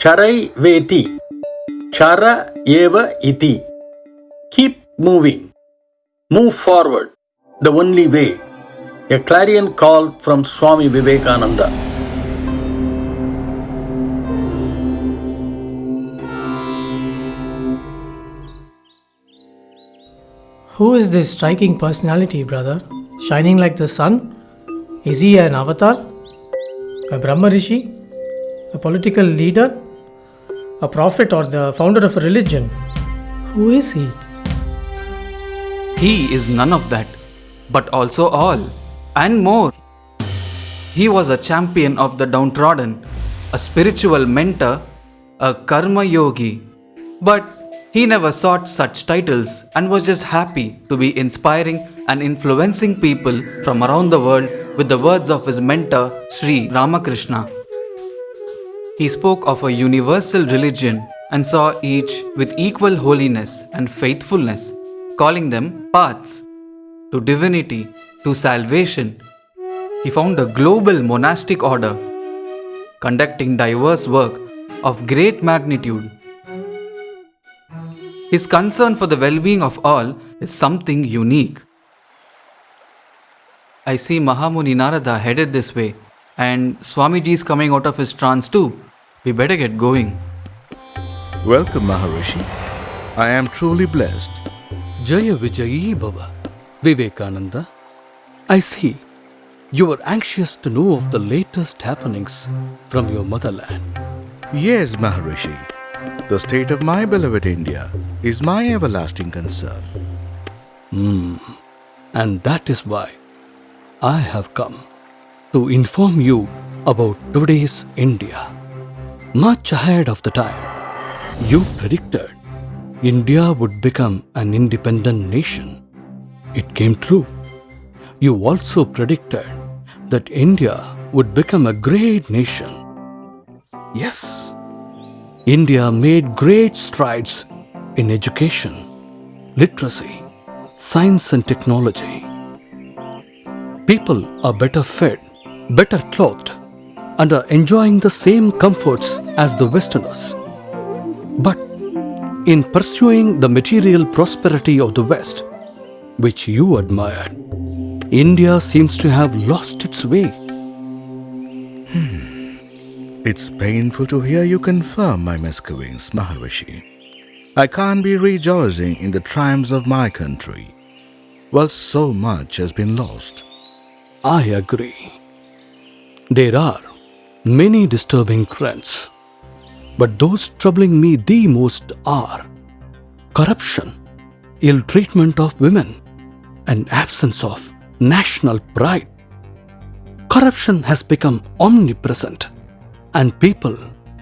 CHARAIVETI, CHARAIVETI. Keep moving. Move forward. The only way. A clarion call from Swami Vivekananda. Who is this striking personality, brother? Shining like the sun? Is he an avatar? A Brahma Rishi? A political leader? A prophet or the founder of a religion? Who is he? He is none of that, but also all, and more. He was a champion of the downtrodden, a spiritual mentor, a karma yogi. But he never sought such titles and was just happy to be inspiring and influencing people from around the world with the words of his mentor, Sri Ramakrishna. He spoke of a universal religion and saw each with equal holiness and faithfulness, calling them paths to divinity, to salvation. He found a global monastic order, conducting diverse work of great magnitude. His concern for the well-being of all is something unique. I see Mahamuni Narada headed this way, and Swamiji is coming out of his trance too. We better get going. Welcome, Maharishi. I am truly blessed. Jaya Vijayi Bhava, Vivekananda. I see you are anxious to know of the latest happenings from your motherland. Yes, Maharishi. The state of my beloved India is my everlasting concern. And that is why I have come to inform you about today's India. Much ahead of the time, you predicted India would become an independent nation. It came true. You also predicted that India would become a great nation. Yes, India made great strides in education, literacy, science and technology. People are better fed, better clothed, and are enjoying the same comforts as the Westerners. But in pursuing the material prosperity of the West, which you admired, India seems to have lost its way. It's painful to hear you confirm my misgivings, Maharishi. I can't be rejoicing in the triumphs of my country, while so much has been lost. I agree. There are many disturbing trends, but those troubling me the most are corruption, ill treatment of women, and absence of national pride. Corruption has become omnipresent, and people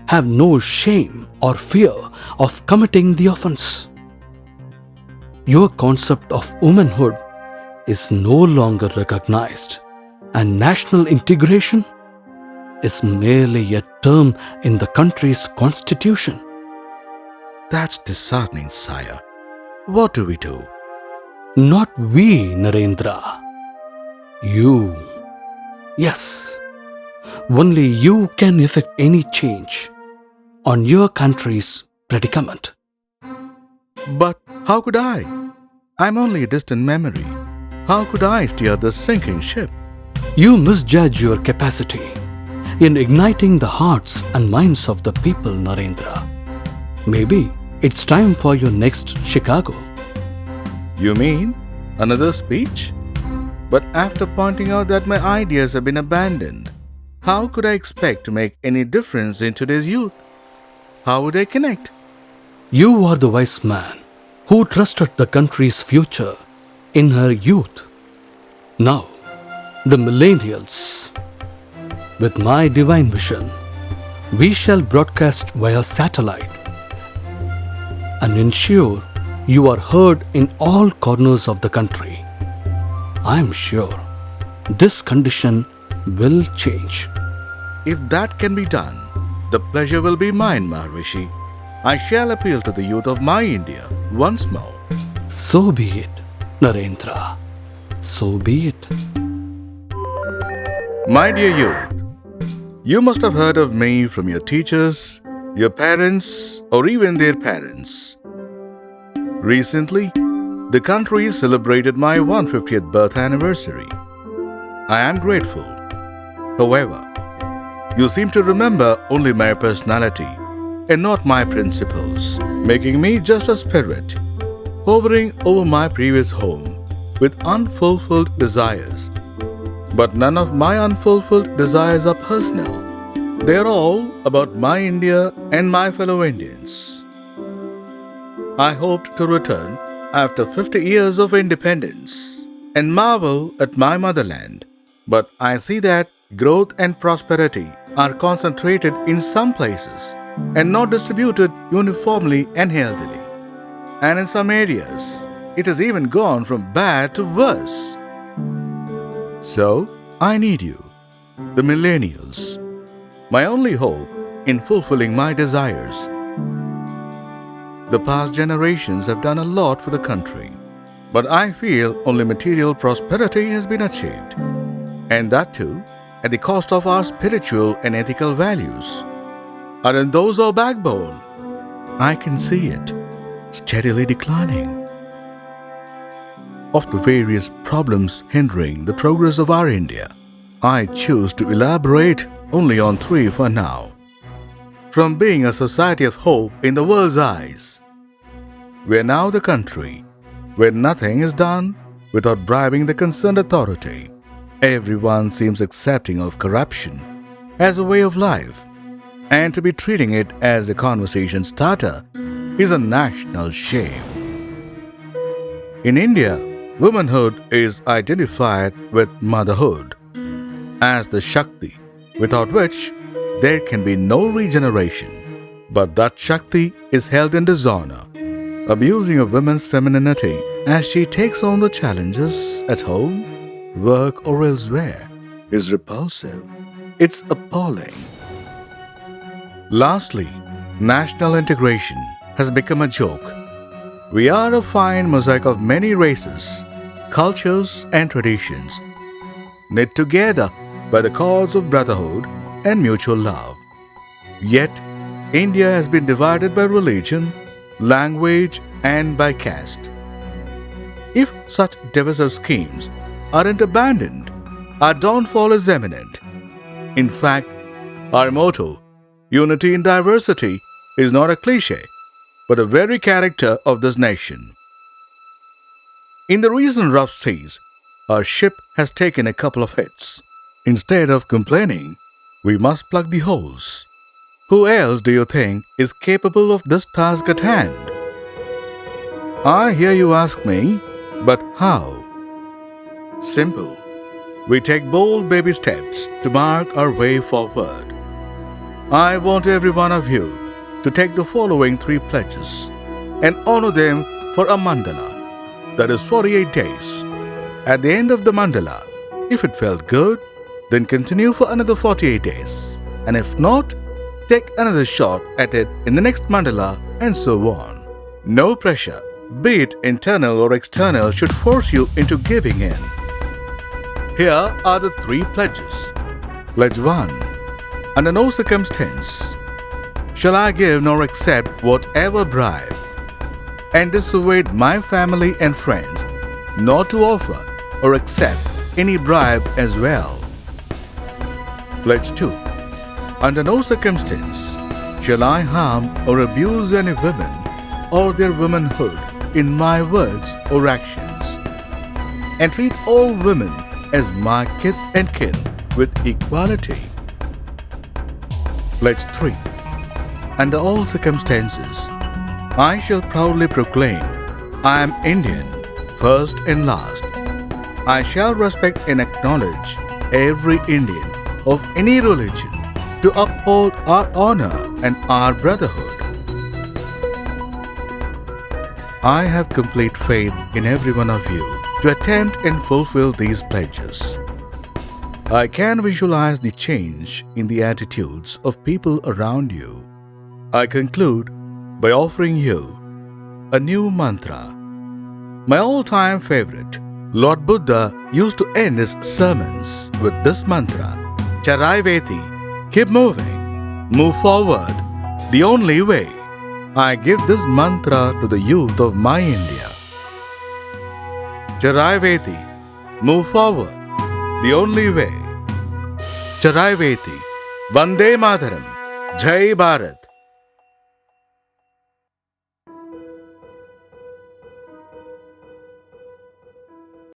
have no shame or fear of committing the offense. Your concept of womanhood is no longer recognized, and national integration is merely a term in the country's constitution. That's disheartening, sire. What do we do? Not we, Narendra. You. Yes. Only you can effect any change on your country's predicament. But how could I? I'm only a distant memory. How could I steer this sinking ship? You misjudge your capacity in igniting the hearts and minds of the people, Narendra. Maybe it's time for your next Chicago. You mean another speech? But after pointing out that my ideas have been abandoned, how could I expect to make any difference in today's youth? How would I connect? You are the wise man who trusted the country's future in her youth. Now, the millennials. With my divine vision, we shall broadcast via satellite and ensure you are heard in all corners of the country. I am sure this condition will change. If that can be done, the pleasure will be mine, Maharishi. I shall appeal to the youth of my India once more. So be it, Narendra. So be it. My dear youth, you must have heard of me from your teachers your parents, or even their parents. Recently, the country celebrated my 150th birth anniversary. I am grateful. However, you seem to remember only my personality and not my principles, making me just a spirit, hovering over my previous home with unfulfilled desires. But none of my unfulfilled desires are personal. They are all about my India and my fellow Indians. I hoped to return after 50 years of independence and marvel at my motherland. But I see that growth and prosperity are concentrated in some places and not distributed uniformly and healthily. And in some areas, it has even gone from bad to worse. So, I need you, the millennials, my only hope in fulfilling my desires. The past generations have done a lot for the country, but I feel only material prosperity has been achieved, and that too at the cost of our spiritual and ethical values. Aren't those our backbone? I can see it steadily declining. Of the various problems hindering the progress of our India, I choose to elaborate only on 3 for now. From being a society of hope in the world's eyes, we are now the country where nothing is done without bribing the concerned authority. Everyone seems accepting of corruption as a way of life, and to be treating it as a conversation starter is a national shame. In India, womanhood is identified with motherhood as the Shakti, without which there can be no regeneration. But that Shakti is held in dishonor. Abusing a woman's femininity as she takes on the challenges at home, work, or elsewhere is repulsive. It's appalling. Lastly, national integration has become a joke. We are a fine mosaic of many races, cultures, and traditions, knit together by the cords of brotherhood and mutual love. Yet, India has been divided by religion, language, and by caste. If such divisive schemes aren't abandoned, our downfall is imminent. In fact, our motto, unity in diversity, is not a cliche, but the very character of this nation. In the recent rough seas, our ship has taken a couple of hits. Instead of complaining, we must plug the holes. Who else do you think is capable of this task at hand? I hear you ask me, but how? Simple. We take bold baby steps to mark our way forward. I want every one of you to take the following 3 pledges and honor them for a mandala, that is 48 days. At the end of the mandala, if it felt good, then continue for another 48 days. And if not, take another shot at it in the next mandala, and so on. No pressure, be it internal or external, should force you into giving in. Here are the 3 pledges. Pledge 1. Under no circumstance shall I give nor accept whatever bribe, and dissuade my family and friends not to offer or accept any bribe as well. Pledge 2. Under no circumstance shall I harm or abuse any women or their womanhood in my words or actions, and treat all women as my kith and kin with equality. Pledge 3. Under all circumstances, I shall proudly proclaim I am Indian, first and last. I shall respect and acknowledge every Indian of any religion to uphold our honor and our brotherhood. I have complete faith in every one of you to attempt and fulfill these pledges. I can visualize the change in the attitudes of people around you. I conclude by offering you a new mantra. My all-time favorite, Lord Buddha used to end his sermons with this mantra: CHARAIVETHI, keep moving, move forward, the only way. I give this mantra to the youth of my India. CHARAIVEThi, move forward, the only way. CHARAIVEThi, Vande Mataram, Jai Bharat.